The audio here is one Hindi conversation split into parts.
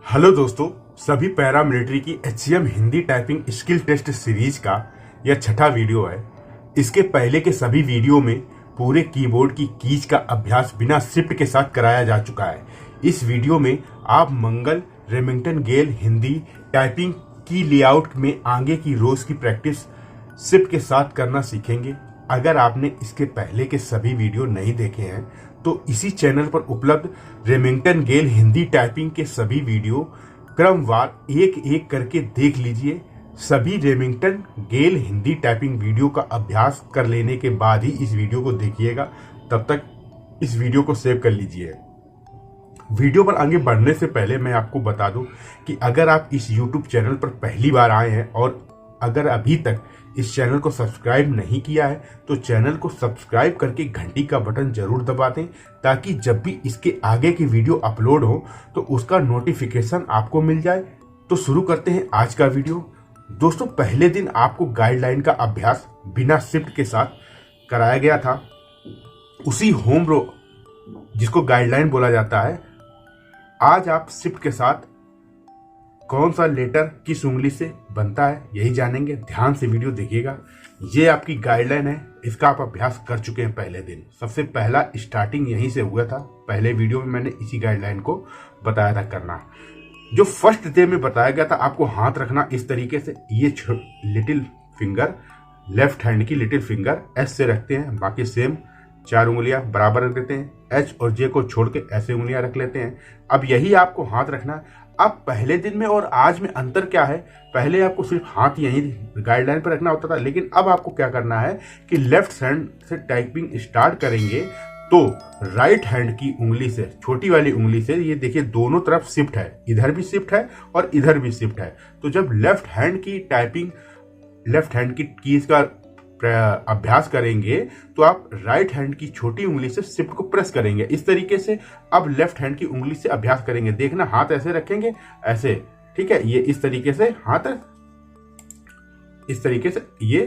हेलो दोस्तों, सभी पैरामिलिट्री की HCM Hindi typing skill test series का यह छठा वीडियो है। इसके पहले के सभी वीडियो में पूरे कीबोर्ड की कीज का अभ्यास बिना शिफ्ट के साथ कराया जा चुका है। इस वीडियो में आप मंगल रेमिंगटन गेल हिंदी टाइपिंग की लेआउट में आगे की रोज की प्रैक्टिस शिफ्ट के साथ करना सीखेंगे। अगर आपने इसके पहले के सभी वीडियो नहीं देखे हैं तो इसी चैनल पर उपलब्ध रेमिंगटन गेल हिंदी टाइपिंग के सभी वीडियो क्रमवार एक एक करके देख लीजिए। सभी रेमिंगटन गेल हिंदी टाइपिंग वीडियो का अभ्यास कर लेने के बाद ही इस वीडियो को देखिएगा। तब तक इस वीडियो को सेव कर लीजिए। वीडियो पर आगे बढ़ने से पहले मैं आपको बता दूं कि अगर आप इस YouTube चैनल पर पहली बार आए हैं और अगर अभी तक इस चैनल को सब्सक्राइब नहीं किया है तो चैनल को सब्सक्राइब करके घंटी का बटन जरूर दबा दें, ताकि जब भी इसके आगे की वीडियो अपलोड हो तो उसका नोटिफिकेशन आपको मिल जाए। तो शुरू करते हैं आज का वीडियो। दोस्तों, पहले दिन आपको गाइडलाइन का अभ्यास बिना शिफ्ट के साथ कराया गया था। उसी होम रो जिसको गाइडलाइन बोला जाता है, आज आप शिफ्ट के साथ कौन सा लेटर किस उंगली से बनता है यही जानेंगे। ध्यान से वीडियो देखिएगा। ये आपकी गाइडलाइन है, इसका आप अभ्यास कर चुके हैं पहले दिन। सबसे पहला स्टार्टिंग यहीं से हुआ था। पहले वीडियो में मैंने इसी गाइडलाइन को बताया था करना। जो फर्स्ट डे में बताया गया था, आपको हाथ रखना इस तरीके से। ये लिटिल फिंगर, लेफ्ट हैंड की लिटिल फिंगर एस से रखते हैं, बाकी सेम 4 उंगलियां बराबर रख देते हैं। एच और जे को छोड़ के ऐसे उंगलियां रख लेते हैं। अब यही आपको हाथ रखना है। अब पहले दिन में और आज में अंतर क्या है? पहले आपको सिर्फ हाथ यहीं गाइडलाइन पर रखना होता था, लेकिन अब आपको क्या करना है कि लेफ्ट हैंड से टाइपिंग स्टार्ट करेंगे तो राइट हैंड की उंगली से, छोटी वाली उंगली से, ये देखिए दोनों तरफ शिफ्ट है, इधर भी शिफ्ट है और इधर भी शिफ्ट है। तो जब लेफ्ट हैंड की टाइपिंग, लेफ्ट हैंड की कीज का अभ्यास करेंगे तो आप राइट हैंड की छोटी उंगली से शिफ्ट को प्रेस करेंगे इस तरीके से। अब लेफ्ट हैंड की उंगली से अभ्यास करेंगे। देखना, हाथ ऐसे रखेंगे, ऐसे, ठीक है। ये इस तरीके से हाथ, इस तरीके से, ये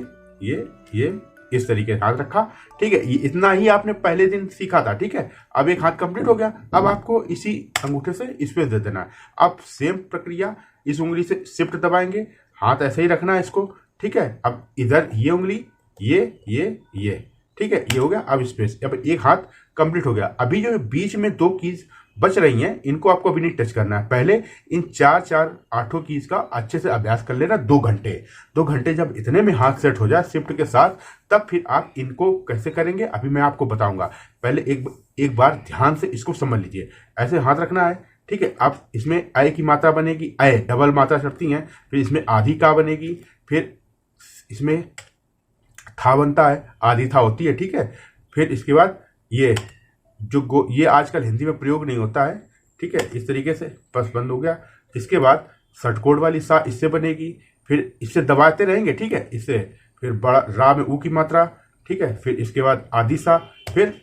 इस तरीके से हाथ रखा, ठीक है। ये इतना ही आपने पहले दिन सीखा था, ठीक है। अब एक हाथ कंप्लीट हो गया। अब आपको इसी अंगूठे से स्पेस दे देना है। अब सेम प्रक्रिया, इस उंगली से शिफ्ट दबाएंगे, हाथ ऐसे ही रखना है इसको, ठीक है। अब इधर ये उंगली, ये, ठीक है, ये हो गया। अब स्पेस, अब एक हाथ कंप्लीट हो गया। अभी जो बीच में 2 कीज बच रही हैं, इनको आपको अभी नहीं टच करना है। पहले इन 4-4-8 कीज का अच्छे से अभ्यास कर लेना 2 घंटे। 2 घंटे जब इतने में हाथ सेट हो जाए शिफ्ट के साथ, तब फिर आप इनको कैसे करेंगे अभी मैं आपको बताऊंगा। पहले एक बार ध्यान से इसको समझ लीजिए। ऐसे हाथ रखना है, ठीक है। अब इसमें अय की मात्रा बनेगी, अय डबल मात्रा चढ़ती है, फिर इसमें आधी का बनेगी, फिर इसमें था बनता है, आधी था होती है, ठीक है। फिर इसके बाद ये जो ये आजकल हिंदी में प्रयोग नहीं होता है, ठीक है। इस तरीके से बस बंद हो गया। इसके बाद षटकोण वाली सा इससे बनेगी, फिर इससे दबाते रहेंगे, ठीक है। इससे फिर बड़ा रा में ऊ की मात्रा, ठीक है। फिर इसके बाद आधी सा, फिर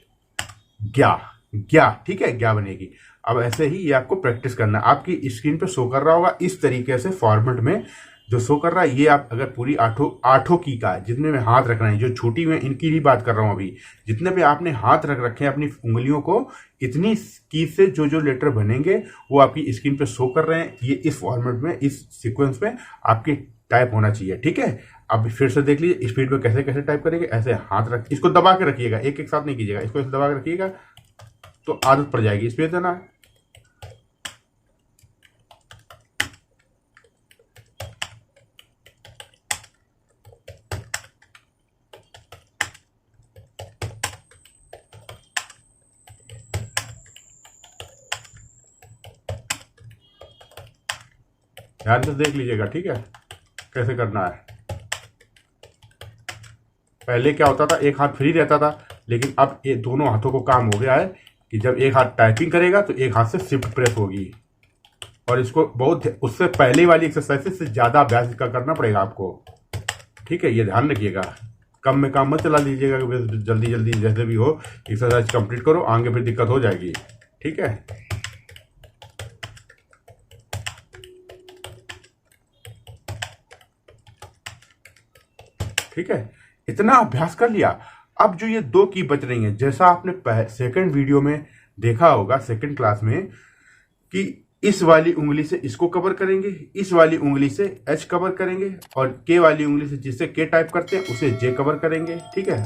ग्या, ठीक है, ग्या बनेगी। अब ऐसे ही ये आपको प्रैक्टिस करना है। आपकी स्क्रीन पे शो कर रहा होगा इस तरीके से फॉर्मेट में जो शो कर रहा है। ये आप अगर पूरी आठों की का है, जितने में हाथ रखना है, जो छोटी में इनकी ही बात कर रहा हूं अभी, जितने पे आपने हाथ रख रखे हैं अपनी उंगलियों को, इतनी की से जो लेटर बनेंगे वो आपकी स्क्रीन पे शो कर रहे हैं। ये इस फॉर्मेट में, इस सीक्वेंस में आपके टाइप होना चाहिए, ठीक है। अब फिर से देख लीजिए स्पीड में कैसे कैसे टाइप करेंगे। ऐसे हाथ रख, इसको दबा के रखिएगा, एक साथ नहीं कीजिएगा, इसको ऐसे दबा के रखिएगा तो आदत पड़ जाएगी। स्पेस देना है। ध्यान से देख लीजिएगा, ठीक है, कैसे करना है। पहले क्या होता था, एक हाथ फ्री रहता था, लेकिन अब ये दोनों हाथों को काम हो गया है कि जब एक हाथ टाइपिंग करेगा तो एक हाथ से शिफ्ट प्रेस होगी। और इसको बहुत, उससे पहले वाली एक्सरसाइज से ज़्यादा अभ्यास इसका करना पड़ेगा आपको, ठीक है। ये ध्यान रखिएगा, कम में काम मत चला लीजिएगा। जल्दी जल्दी जैसे भी हो एक्सरसाइज कंप्लीट करो, आगे फिर दिक्कत हो जाएगी, ठीक है। ठीक है, इतना अभ्यास कर लिया। अब जो ये 2 की बच रही हैं, जैसा आपने सेकंड वीडियो में देखा होगा, सेकंड क्लास में, कि इस वाली उंगली से इसको कवर करेंगे, इस वाली उंगली से एच कवर करेंगे, और के वाली उंगली से जिससे के टाइप करते हैं उसे जे कवर करेंगे। ठीक है,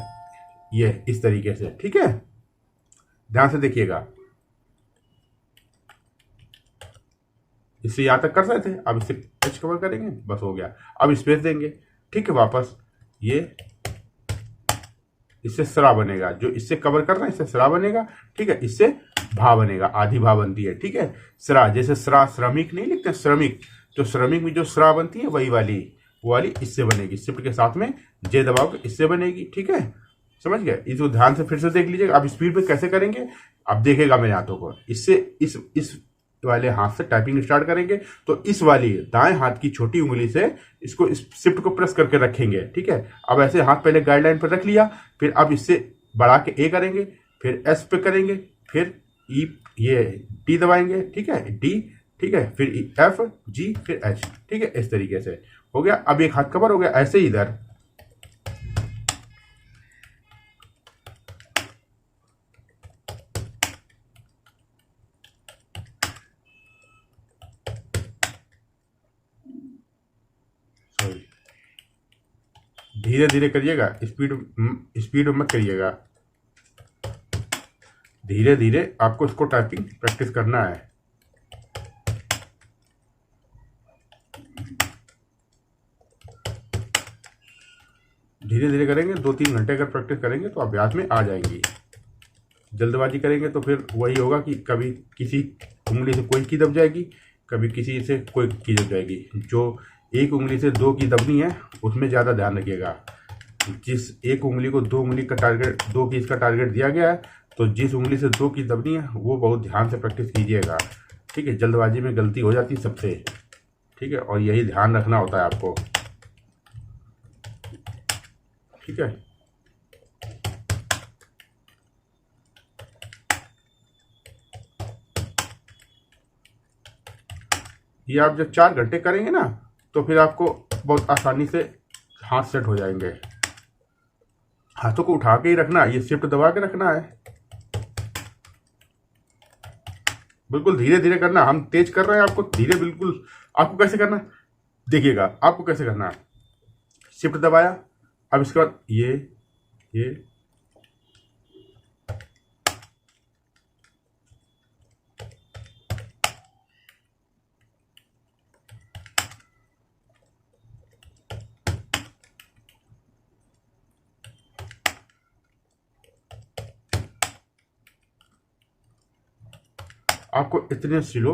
ये इस तरीके से। ठीक है, ध्यान से देखिएगा। इससे यहां तक कर सकते थे, अब इससे एच कवर करेंगे, बस हो गया। अब स्पेस देंगे। ठीक है, वापस ये इससे सरा बनेगा, जो इससे कवर करना है इससे सरा बनेगा। ठीक है, इससे भा बनेगा, आधी भा बनती है। ठीक है, सरा, जैसे सरा श्रमिक नहीं लिखते श्रमिक, तो श्रमिक में जो सरा बनती है वही वाली, वो वाली इससे बनेगी। शिफ्ट के साथ में जे दबाओगे इससे बनेगी। ठीक है, समझ गए? इसको ध्यान से फिर से देख लीजिएगा। अब स्पीड पे कैसे करेंगे, अब देखेगा मेरे हाथों को। इससे इस वाले हाथ से टाइपिंग स्टार्ट करेंगे, तो इस वाली दाएं हाथ की छोटी उंगली से इसको इस शिफ्ट को प्रेस करके रखेंगे। ठीक है, अब ऐसे हाथ पहले गाइडलाइन पर रख लिया, फिर अब इससे बढ़ा के ए करेंगे, फिर एस पे करेंगे, फिर ई, ये टी दबाएंगे। ठीक है, डी। ठीक है, फिर एफ, जी, फिर एच। ठीक है, इस तरीके से हो गया। अब एक हाथ कवर हो गया। ऐसे ही इधर धीरे धीरे करिएगा, स्पीड मत करिएगा। धीरे धीरे आपको इसको टाइपिंग प्रैक्टिस करना है। धीरे धीरे करेंगे, 2-3 घंटे अगर प्रैक्टिस करेंगे तो अभ्यास में आ जाएंगी। जल्दबाजी करेंगे तो फिर वही होगा कि कभी किसी उंगली से कोई की दब जाएगी, कभी किसी से कोई की दब जाएगी। जो एक उंगली से 2 की दबनी है उसमें ज़्यादा ध्यान रखिएगा। जिस एक उंगली को 2 उंगली का टारगेट, 2 कीज का टारगेट दिया गया है, तो जिस उंगली से 2 की दबनी है वो बहुत ध्यान से प्रैक्टिस कीजिएगा। ठीक है, जल्दबाजी में गलती हो जाती है सबसे। ठीक है, और यही ध्यान रखना होता है आपको। ठीक है, ये आप जब 4 घंटे करेंगे ना तो फिर आपको बहुत आसानी से हाथ सेट हो जाएंगे। हाथों को उठा के ही रखना, ये शिफ्ट दबा के रखना है। बिल्कुल धीरे धीरे करना, हम तेज कर रहे हैं आपको धीरे। बिल्कुल आपको कैसे करना देखिएगा, आपको कैसे करना है। शिफ्ट दबाया, अब इसके बाद ये आपको इतने स्लो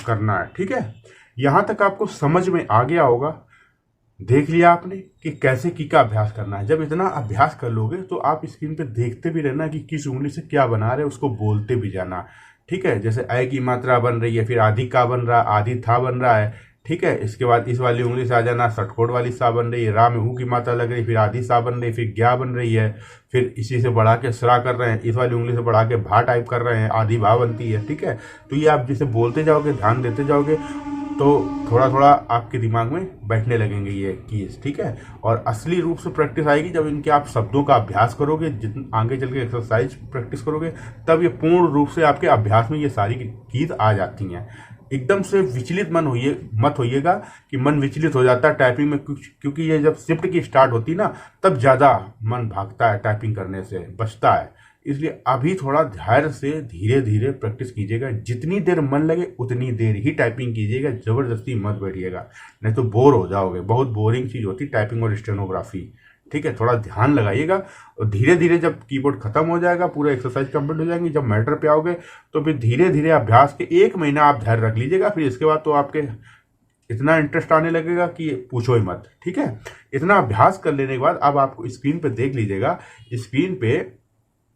करना है। ठीक है, यहां तक आपको समझ में आ गया होगा। देख लिया आपने कि कैसे की का अभ्यास करना है। जब इतना अभ्यास कर लोगे तो आप स्क्रीन पे देखते भी रहना कि किस उंगली से क्या बना रहे, उसको बोलते भी जाना। ठीक है, जैसे अ की मात्रा बन रही है, फिर आधी का बन रहा है, आधी था बन रहा है। ठीक है, इसके बाद इस वाली उंगली से आ जाना, सटकोट वाली सा बन रही है, रा में हु की मात्रा लग रही है, फिर आधी सा बन रही है, फिर ग्या बन रही है, फिर इसी से बढ़ा के सरा कर रहे हैं, इस वाली उंगली से बढ़ा के भा टाइप कर रहे हैं, आधी भा बनती है। ठीक है, तो ये आप जिसे बोलते जाओगे, ध्यान देते जाओगे, तो थोड़ा थोड़ा आपके दिमाग में बैठने लगेंगे ये कीज। ठीक है, और असली रूप से प्रैक्टिस आएगी जब इनके आप शब्दों का अभ्यास करोगे, जितना आगे चल के एक्सरसाइज प्रैक्टिस करोगे, तब ये पूर्ण रूप से आपके अभ्यास में ये सारी कीज आ जाती हैं। एकदम से विचलित मत होइएगा कि मन विचलित हो जाता है टाइपिंग में, क्योंकि ये जब शिफ्ट की स्टार्ट होती है ना तब ज़्यादा मन भागता है, टाइपिंग करने से बचता है। इसलिए अभी थोड़ा धैर्य से धीरे धीरे प्रैक्टिस कीजिएगा। जितनी देर मन लगे उतनी देर ही टाइपिंग कीजिएगा, जबरदस्ती मत बैठिएगा, नहीं तो बोर हो जाओगे। बहुत बोरिंग चीज़ होती है टाइपिंग और स्टेनोग्राफी। ठीक है, थोड़ा ध्यान लगाइएगा, और धीरे धीरे जब कीबोर्ड खत्म हो जाएगा, पूरा एक्सरसाइज कंप्लीट हो जाएंगी, जब मैटर पे आओगे तो फिर धीरे धीरे अभ्यास के 1 महीना आप धैर्य रख लीजिएगा। फिर इसके बाद तो आपके इतना इंटरेस्ट आने लगेगा कि पूछो ही मत। ठीक है, इतना अभ्यास कर लेने के बाद अब आपको स्क्रीन पे देख लीजिएगा, स्क्रीन पे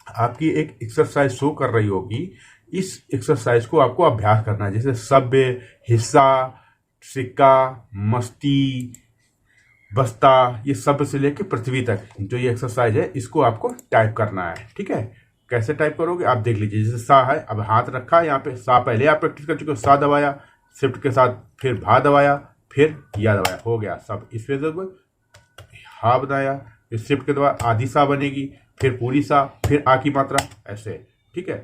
आपकी एक एक्सरसाइज शो कर रही होगी। इस एक्सरसाइज को आपको अभ्यास करना है, जैसे सभ्य, हिस्सा, सिक्का, मस्ती, बस्ता, ये सब से लेके पृथ्वी तक जो ये एक्सरसाइज है इसको आपको टाइप करना है। ठीक है, कैसे टाइप करोगे आप देख लीजिए। जैसे सा है, अब हाथ रखा है यहाँ पे, सा पहले आप प्रैक्टिस कर चुके हो, सा दबाया, शिफ्ट के साथ फिर भा दबाया, फिर या दबाया, हो गया सब। इस पे हा बनाया, फिर शिफ्ट के द्वारा आधी सा बनेगी, फिर पूरी सा, फिर आ की मात्रा, ऐसे। ठीक है,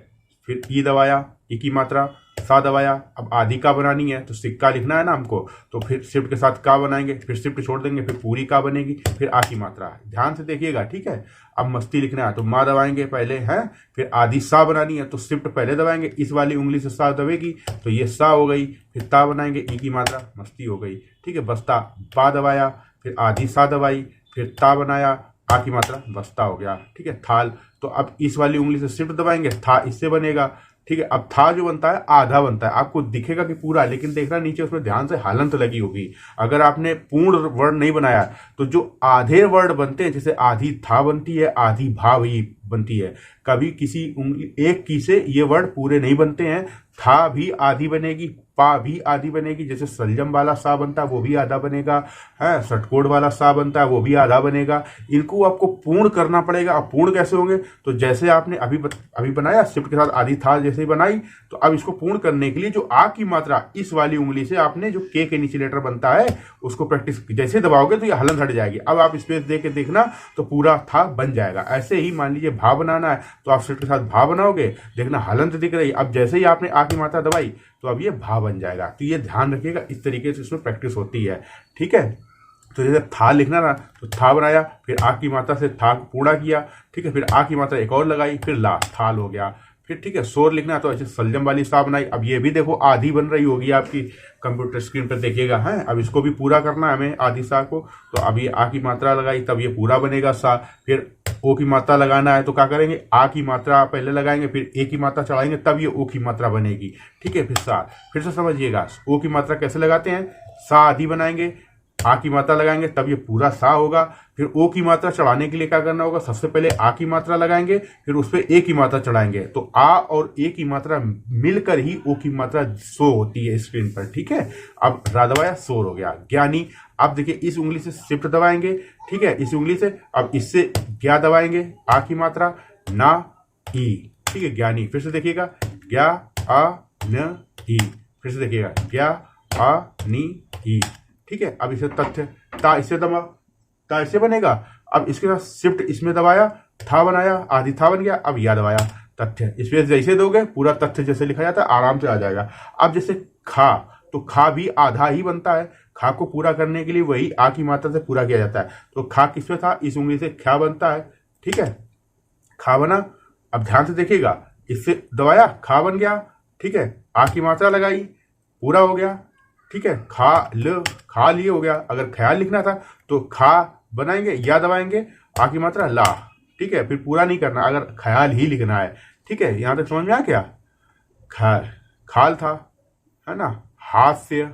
फिर ई दबाया, ई की मात्रा, सा दबाया, अब आधी का बनानी है तो सिक्का लिखना है ना हमको, तो फिर शिफ्ट के साथ का बनाएंगे, फिर शिफ्ट छोड़ देंगे, फिर पूरी का बनेगी, फिर आ की मात्रा। ध्यान से देखिएगा, ठीक है। अब मस्ती लिखना है तो माँ दबाएंगे पहले, है, फिर आधी सा बनानी है तो शिफ्ट पहले दबाएंगे, इस वाली उंगली से सा दबेगी तो ये सा हो गई, फिर ता बनाएंगे, ई की मात्रा, मस्ती हो गई, ठीक है। बस्ता, बा दबाया, फिर आधी सा दबाई, फिर ता बनाया, आ की मात्रा, बस्ता हो गया, ठीक है। थाल, तो अब इस वाली उंगली से शिफ्ट दबाएंगे, था इससे बनेगा, ठीक है। अब था जो बनता है आधा बनता है, आपको दिखेगा कि पूरा, लेकिन देखना नीचे उसमें ध्यान से हलंत लगी होगी। अगर आपने पूर्ण वर्ड नहीं बनाया तो जो आधे वर्ड बनते हैं, जैसे आधी था बनती है, आधी भा भी बनती है, कभी किसी उंगली एक की से ये वर्ड पूरे नहीं बनते हैं। था भी आधी बनेगी, पा भी आधी बनेगी, जैसे सलजम वाला सा बनता है वो भी आधा बनेगा, है, षटकोण वाला सा बनता है वो भी आधा बनेगा। इनको आपको पूर्ण करना पड़ेगा। अब पूर्ण कैसे होंगे, तो जैसे आपने अभी बनाया शिफ्ट के साथ आधी था जैसे ही बनाई, तो अब इसको पूर्ण करने के लिए जो आ की मात्रा इस वाली उंगली से आपने जो के नीचे लेटर बनता है उसको प्रैक्टिस जैसे दबाओगे तो ये हलन हट जाएगी। अब आप स्पेस दे के देखना तो पूरा था बन जाएगा। ऐसे ही मान लीजिए भा बनाना है तो आप शिफ्ट के साथ भा बनाओगे, देखना हलंत दिख रही। अब जैसे ही आपने आ की मात्रा दबाई तो अब ये भा बन जाएगा। तो ये ध्यान रखिएगा, इस तरीके से इसमें प्रैक्टिस होती है, ठीक है। तो जैसे था लिखना ना तो था बनाया, फिर आ की मात्रा से था पूरा किया, ठीक है, फिर आ की मात्रा एक और लगाई, फिर ला, थाल हो गया। फिर ठीक है, शोर लिखना तो ऐसे सलजम वाली सा बनाई। अब ये भी देखो आधी बन रही होगी आपकी कंप्यूटर स्क्रीन पर, देखिएगा, है। अब इसको भी पूरा करना है हमें आधी सा को, तो अब ये आ की मात्रा लगाई तब ये पूरा बनेगा सा। फिर ओ की मात्रा लगाना है तो क्या करेंगे, आ की मात्रा पहले लगाएंगे, फिर ए की मात्रा चढ़ाएंगे, तब ये ओ की मात्रा बनेगी, ठीक है। फिर सा, फिर से समझिएगा, ओ की मात्रा कैसे लगाते हैं, सा आधी बनाएंगे, आ की मात्रा लगाएंगे तब ये पूरा सा होगा। फिर ओ की मात्रा चढ़ाने के लिए क्या करना होगा, सबसे पहले आ की मात्रा लगाएंगे, फिर उस पर ए की मात्रा चढ़ाएंगे, तो आ और ए की मात्रा मिलकर ही ओ की मात्रा सो होती है स्क्रीन पर, ठीक है। अब रा दबाया, शोर हो गया। ज्ञानी, अब देखिए इस उंगली से शिफ्ट दबाएंगे, ठीक है, इस उंगली से, अब इससे ज्ञा दबाएंगे, आ की मात्रा, ना ई, ठीक है, ज्ञानी। फिर से देखिएगा, ज्ञा आ न ई, फिर से देखिएगा, ज्ञा आ नी ई, ठीक है। अब इसे तथ्य, ता इससे दबा, ता इससे बनेगा। अब इसके साथ शिफ्ट इसमें दबाया, था बनाया, आधी था बन गया, अब या दबाया, तथ्य। स्पेस जैसे दोगे पूरा तथ्य जैसे लिखा जाता है आराम से आ जाएगा। अब जैसे खा, तो खा भी आधा ही बनता है, खा को पूरा करने के लिए वही आ की मात्रा से पूरा किया जाता है। तो खा किसमें था, इस उंगली से ख्या बनता है, ठीक है, खा बना। अब ध्यान से देखिएगा, इससे दबाया, खा बन गया, ठीक है, आ की मात्रा लगाई, पूरा हो गया, ठीक है। खा लिए हो गया। अगर ख्याल लिखना था तो खा बनाएंगे, या दबाएंगे, आ की मात्रा ला, ठीक है, फिर पूरा नहीं करना, अगर ख्याल ही लिखना है, ठीक है। यहां तक समझ में आ गया, खाल था, है ना, हास्य,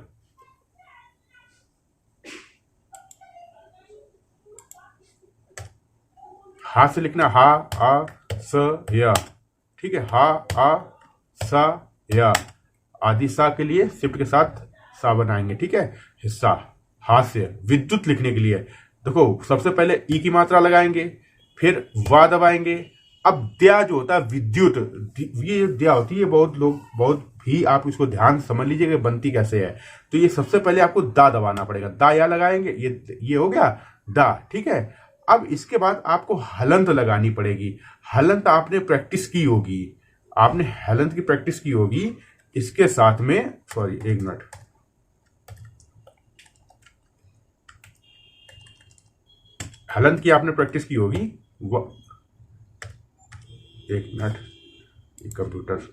हास्य लिखना, हा आ स या, ठीक है, हा आ सा या, आदि सा के लिए शिफ्ट के साथ सा बनाएंगे, ठीक है। हिस्सा, हास्य। विद्युत लिखने के लिए देखो सबसे पहले ई की मात्रा लगाएंगे, फिर वा दबाएंगे। अब द्या जो होता है विद्युत, ये द्या होती है, बहुत भी आप इसको ध्यान समझ लीजिएगा बनती कैसे है। तो ये सबसे पहले आपको दा दबाना पड़ेगा, दा या लगाएंगे, ये हो गया दा, ठीक है। अब इसके बाद आपको हलंत लगानी पड़ेगी। हलंत आपने प्रैक्टिस की होगी, आपने हलंत की प्रैक्टिस की होगी इसके साथ में, सॉरी एक मिनट, हलंत की आपने प्रैक्टिस की होगी, एक मिनट, कंप्यूटर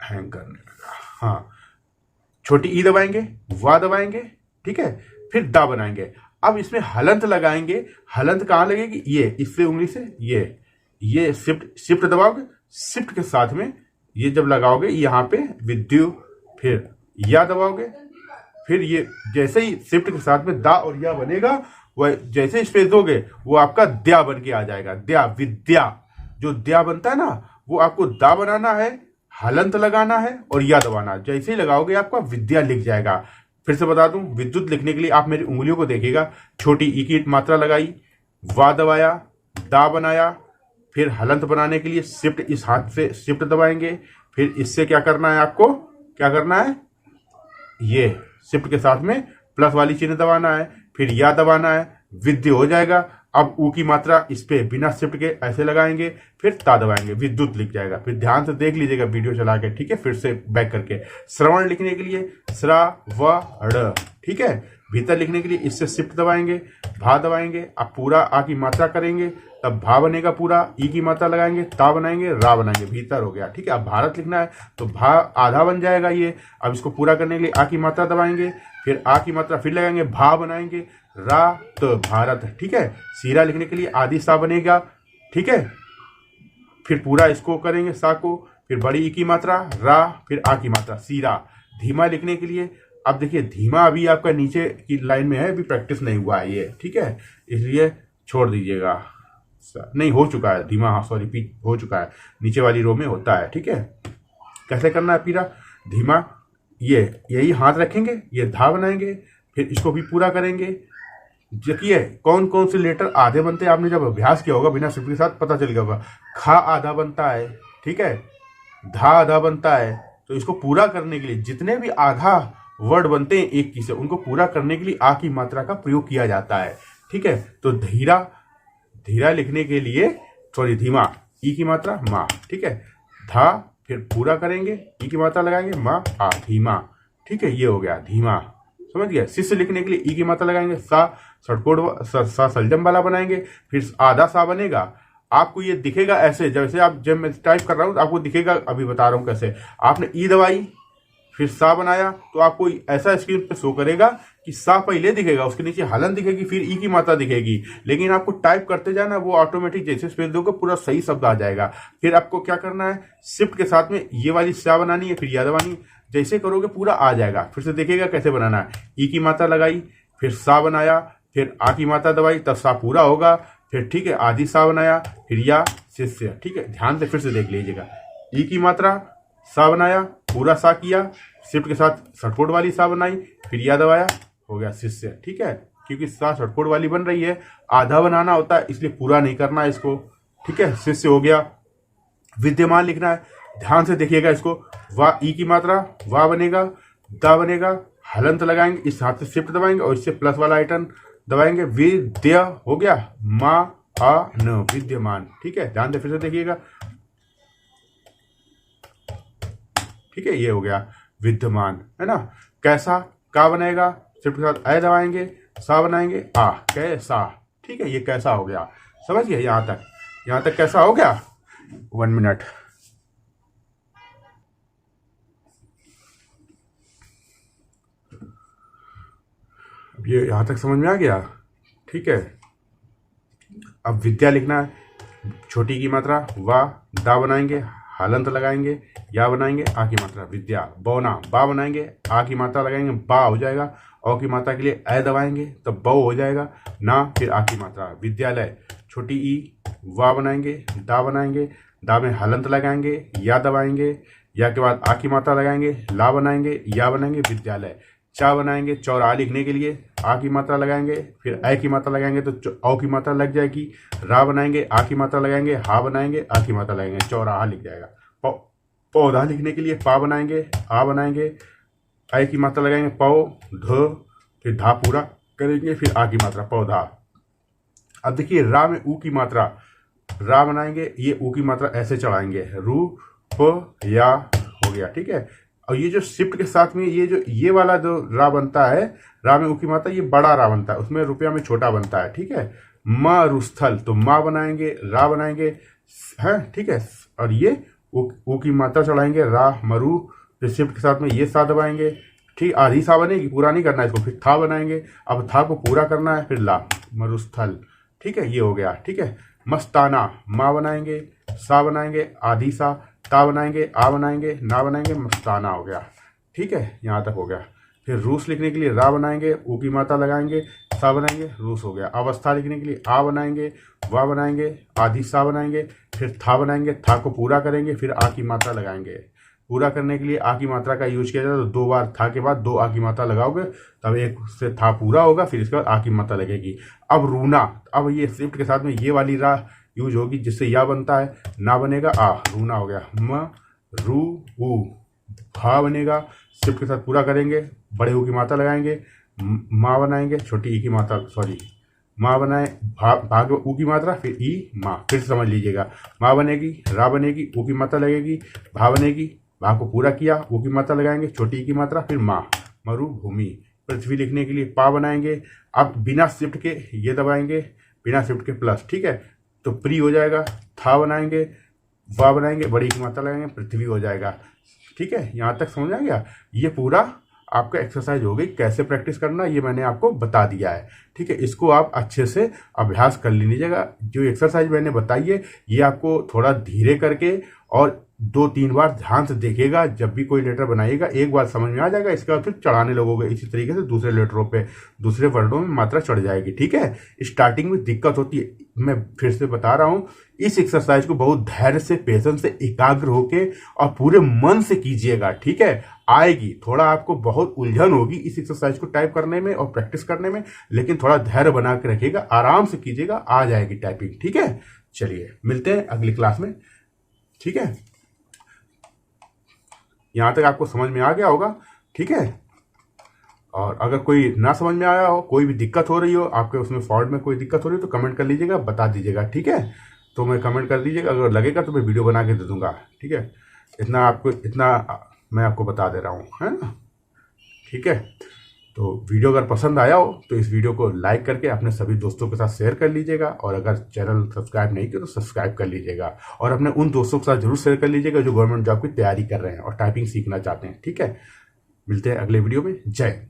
हैंग करने लगा। हाँ, छोटी ई दबाएंगे, वा दबाएंगे, ठीक है, फिर दा बनाएंगे। अब इसमें हलंत लगाएंगे। हलंत कहां लगेगी, ये इससे उंगली से, ये शिफ्ट दबाओगे, शिफ्ट के साथ में ये जब लगाओगे यहां पे विद्युत, फिर या दबाओगे, फिर ये जैसे ही शिफ्ट के साथ में दा और या बनेगा, वह जैसे स्पेस दोगे वो आपका द्या बन के आ जाएगा। द्या, विद्या, जो द्या बनता है ना वो आपको दा बनाना है, हलंत लगाना है और या दबाना। जैसे ही लगाओगे आपका विद्या लिख जाएगा। फिर से बता दूं, विद्युत लिखने के लिए आप मेरी उंगलियों को देखिएगा, छोटी ई की मात्रा लगाई, वा दबाया, दा बनाया, फिर हलंत बनाने के लिए शिफ्ट, इस हाथ से शिफ्ट दबाएंगे, फिर इससे क्या करना है, आपको क्या करना है, ये शिफ्ट के साथ में प्लस वाली चिन्ह दबाना है, फिर या दबाना है, विद्य हो जाएगा। अब ऊ की मात्रा इस पे बिना शिफ्ट के ऐसे लगाएंगे, फिर ता दबाएंगे, विद्युत लिख जाएगा। फिर ध्यान से देख लीजिएगा वीडियो चला के, ठीक है। फिर से बैक करके श्रवण लिखने के लिए श्रावण, ठीक है। भीतर लिखने के लिए इससे शिफ्ट दबाएंगे, भा दबाएंगे। अब पूरा आ की मात्रा करेंगे, तब भा बनेगा पूरा, ई की मात्रा लगाएंगे, ता बनाएंगे, रा बनाएंगे, भीतर हो गया, ठीक है। अब भारत लिखना है तो भा आधा बन जाएगा ये। अब इसको पूरा करने के लिए आ की मात्रा दबाएंगे, फिर आ की मात्रा फिर लगाएंगे, भा बनाएंगे, रात भारत, ठीक है। सीरा लिखने के लिए आदि सा बनेगा, ठीक है। फिर पूरा इसको करेंगे सा को, फिर बड़ी ई की मात्रा, रा, फिर आ की मात्रा, सीरा। धीमा लिखने के लिए, अब देखिए धीमा अभी आपका नीचे की लाइन में है, अभी प्रैक्टिस नहीं हुआ है ये, ठीक है, इसलिए छोड़ दीजिएगा। नहीं हो चुका है धीमा, हाँ सॉरी, पी हो चुका है, नीचे वाली रो में होता है, ठीक है। कैसे करना है पीरा धीमा, ये यही हाथ रखेंगे, ये धा बनाएंगे, फिर इसको भी पूरा करेंगे। देखिए कौन कौन से लेटर आधे बनते हैं, आपने जब अभ्यास किया होगा बिना शिफ्ट के साथ पता चल गया होगा। खा आधा बनता है, ठीक है, धा आधा बनता है। तो इसको पूरा करने के लिए जितने भी आधा वर्ड बनते हैं एक की से, उनको पूरा करने के लिए आ की मात्रा का प्रयोग किया जाता है, ठीक है। तो धीरा, धीरा लिखने के लिए सॉरी धीमा, ई की मात्रा मा, ठीक है, धा, फिर पूरा करेंगे, ई की मात्रा लगाएंगे, मा आ, धीमा, ठीक है। ये हो गया धीमा, समझ गया। शिष्य लिखने के लिए ई की मात्रा लगाएंगे, सा षटकोण सा सलजम वाला बनाएंगे, फिर आधा सा बनेगा। आपको ये दिखेगा ऐसे, जैसे आप जब मैं टाइप कर रहा हूं आपको दिखेगा, अभी बता रहा हूं कैसे। आपने ई दबाई, फिर सा बनाया, तो आपको ऐसा स्क्रीन पे शो करेगा कि सा पहले दिखेगा, उसके नीचे हलन दिखेगी, फिर ई की मात्रा दिखेगी। लेकिन आपको टाइप करते जाना, वो ऑटोमेटिक जैसे स्पेस दोगे पूरा सही शब्द आ जाएगा। फिर आपको क्या करना है, शिफ्ट के साथ में ये वाली सा बनानी है, फिर या दबानी, जैसे करोगे पूरा आ जाएगा। फिर से देखिएगा कैसे बनाना है। ई की मात्रा लगाई, फिर सा बनाया, फिर आ की मात्रा दबाई, तब सा पूरा होगा। फिर ठीक है, आधी सा बनाया, फिर या शिष्य, ठीक है। ध्यान से फिर से देख लीजिएगा। ई की मात्रा, सा बनाया, पूरा सा किया, शिफ्ट के साथ षटकोण वाली सा बनाई, फिर या दबाया, हो गया शिष्य, ठीक है। क्योंकि सा षटकोण वाली बन रही है, आधा बनाना होता है, इसलिए पूरा नहीं करना है इसको, ठीक है। शिष्य हो गया। विद्यमान लिखना है, ध्यान से देखिएगा इसको। वा, ई की मात्रा, वा बनेगा, दा बनेगा, हलंत लगाएंगे, इस हाथ से शिफ्ट दबाएंगे और इससे प्लस वाला आइटम दबाएंगे, विद्य हो गया, मा आ न, विद्यमान, ठीक है। ध्यान से फिर से देखिएगा, ठीक है। ये हो गया विद्यमान, है ना। कैसा, का बनेगा, शिफ्ट के साथ ए दबाएंगे, सा बनाएंगे, आ, कैसा, ठीक है। ये कैसा हो गया, समझ गए यहां तक, यहां तक कैसा हो गया। 1 मिनट, ये यहां तक समझ में आ गया, ठीक है। अब विद्या लिखना है, छोटी की मात्रा, वा, दा बनाएंगे, हलंत लगाएंगे, या बनाएंगे, आ की मात्रा, विद्या, बौना, बा बनाएंगे, आ की मात्रा लगाएंगे, बा हो जाएगा, औ की मात्रा के लिए ए दबाएंगे, तब बौ हो जाएगा, ना, फिर आ की मात्रा, विद्यालय, छोटी ई, वा बनाएंगे, दा बनाएंगे, दा में हलंत लगाएंगे, या दबाएंगे, या के बाद आ की मात्रा लगाएंगे, ला बनाएंगे, या बनाएंगे, विद्यालय। चा बनाएंगे, चौरा लिखने के लिए आ की मात्रा लगाएंगे, फिर ए की मात्रा लगाएंगे तो औ की मात्रा लग जाएगी, रा बनाएंगे, आ की मात्रा लगाएंगे, हा बनाएंगे, आ की मात्रा लगाएंगे, चौराहा लिख जाएगा। पौधा लिखने के लिए पा बनाएंगे, आ बनाएंगे, ए की मात्रा लगाएंगे, पौ, ध, फिर धा पूरा करेंगे, फिर आ की मात्रा, पौधा। अब देखिए रा में ऊ की मात्रा, रा बनाएंगे, ये ऊ की मात्रा ऐसे चढ़ाएंगे, रू, प, या हो गया, ठीक है। और ये जो शिफ्ट के साथ में ये वाला जो रा बनता है, रा में ऊ की मात्रा, ये बड़ा रा बनता है, उसमें रुपया में छोटा बनता है, ठीक है। म रुस्थल, तो माँ बनाएंगे, रा बनाएंगे, है, ठीक है। और ये ऊ की मात्रा चढ़ाएंगे, रा, मरु, फिर शिफ्ट के साथ में ये सा दबाएंगे, ठीक, आधी सा बनेगी, पूरा नहीं करना है इसको, फिर था बनाएंगे, अब था को पूरा करना है, फिर ला, मरुस्थल, ठीक है। ये हो गया, ठीक है। मस्ताना, माँ बनाएंगे, सा बनाएंगे, आधी सा, ता बनाएंगे, आ बनाएंगे, ना बनाएंगे, मस्ताना हो गया, ठीक है। यहाँ तक हो गया। फिर रूस लिखने के लिए रा बनाएंगे, ऊ की मात्रा लगाएंगे, सा बनाएंगे, रूस हो गया। अवस्था लिखने के लिए आ बनाएंगे, वा बनाएंगे, आधी सा बनाएंगे, फिर था बनाएंगे, था को पूरा करेंगे, फिर आ की मात्रा लगाएंगे। पूरा करने के लिए आ की मात्रा का यूज किया जाए तो 2 बार था के बाद 2 आ की मात्रा लगाओगे, तब एक से था पूरा होगा, फिर इसके बाद आ की मात्रा लगेगी। अब रूना, अब ये शिफ्ट के साथ में ये वाली रा यूज होगी, जिससे या बनता है, ना बनेगा, आ, रूना हो गया। म, रू, ऊ, भा बनेगा, शिफ्ट के साथ पूरा करेंगे, बड़े ऊ की मात्रा लगाएंगे, माँ बनाएंगे, छोटी ई की मात्रा, सॉरी माँ बनाए भाग ऊ की मात्रा, फिर ई माँ, फिर समझ लीजिएगा। माँ बनेगी, रा बनेगी, ऊ की मात्रा लगेगी, भा बनेगी, भा को पूरा किया, ऊ की मात्रा लगाएंगे, छोटी ई की मात्रा, फिर माँ, मरुभूमि। पृथ्वी लिखने के लिए पा बनाएंगे। अब बिना शिफ्ट के ये दबाएंगे, बिना शिफ्ट के प्लस, ठीक है, तो प्री हो जाएगा। था बनाएंगे, वाह बनाएंगे, बड़ी की मात्रा लगाएंगे, पृथ्वी हो जाएगा। ठीक है, यहाँ तक समझ आ गया। ये पूरा आपका एक्सरसाइज हो गई। कैसे प्रैक्टिस करना ये मैंने आपको बता दिया है। ठीक है, इसको आप अच्छे से अभ्यास कर लीजिएगा। जो एक्सरसाइज मैंने बताई है ये आपको थोड़ा धीरे करके और 2-3 बार ध्यान से देखिएगा। जब भी कोई लेटर बनाइएगा एक बार समझ में आ जाएगा, इसके बाद फिर चढ़ाने लगोगे। इसी तरीके से दूसरे लेटरों पे, दूसरे वर्डों में मात्रा चढ़ जाएगी। ठीक है, स्टार्टिंग में दिक्कत होती है, मैं फिर से बता रहा हूँ। इस एक्सरसाइज को बहुत धैर्य से, पेशेंस से, एकाग्र होके और पूरे मन से कीजिएगा। ठीक है, आएगी। थोड़ा आपको बहुत उलझन होगी इस एक्सरसाइज को टाइप करने में और प्रैक्टिस करने में, लेकिन थोड़ा धैर्य बना के रखिएगा, आराम से कीजिएगा, आ जाएगी टाइपिंग। ठीक है, चलिए मिलते हैं अगली क्लास में। ठीक है, यहां तक आपको समझ में आ गया होगा। ठीक है, और अगर कोई ना समझ में आया हो, कोई भी दिक्कत हो रही हो आपके उसमें फॉल्ट में कोई दिक्कत हो रही हो, तो कमेंट कर लीजिएगा, बता दीजिएगा। ठीक है, तो मैं कमेंट कर दीजिएगा, अगर लगेगा तो मैं वीडियो बना के दे दूंगा। ठीक है, इतना मैं आपको बता दे रहा हूँ, है ना। ठीक है, तो वीडियो अगर पसंद आया हो तो इस वीडियो को लाइक करके अपने सभी दोस्तों के साथ शेयर कर लीजिएगा, और अगर चैनल सब्सक्राइब नहीं किया तो सब्सक्राइब कर लीजिएगा, और अपने उन दोस्तों के साथ जरूर शेयर कर लीजिएगा जो गवर्नमेंट जॉब की तैयारी कर रहे हैं और टाइपिंग सीखना चाहते हैं। ठीक है, मिलते हैं अगले वीडियो में। जय।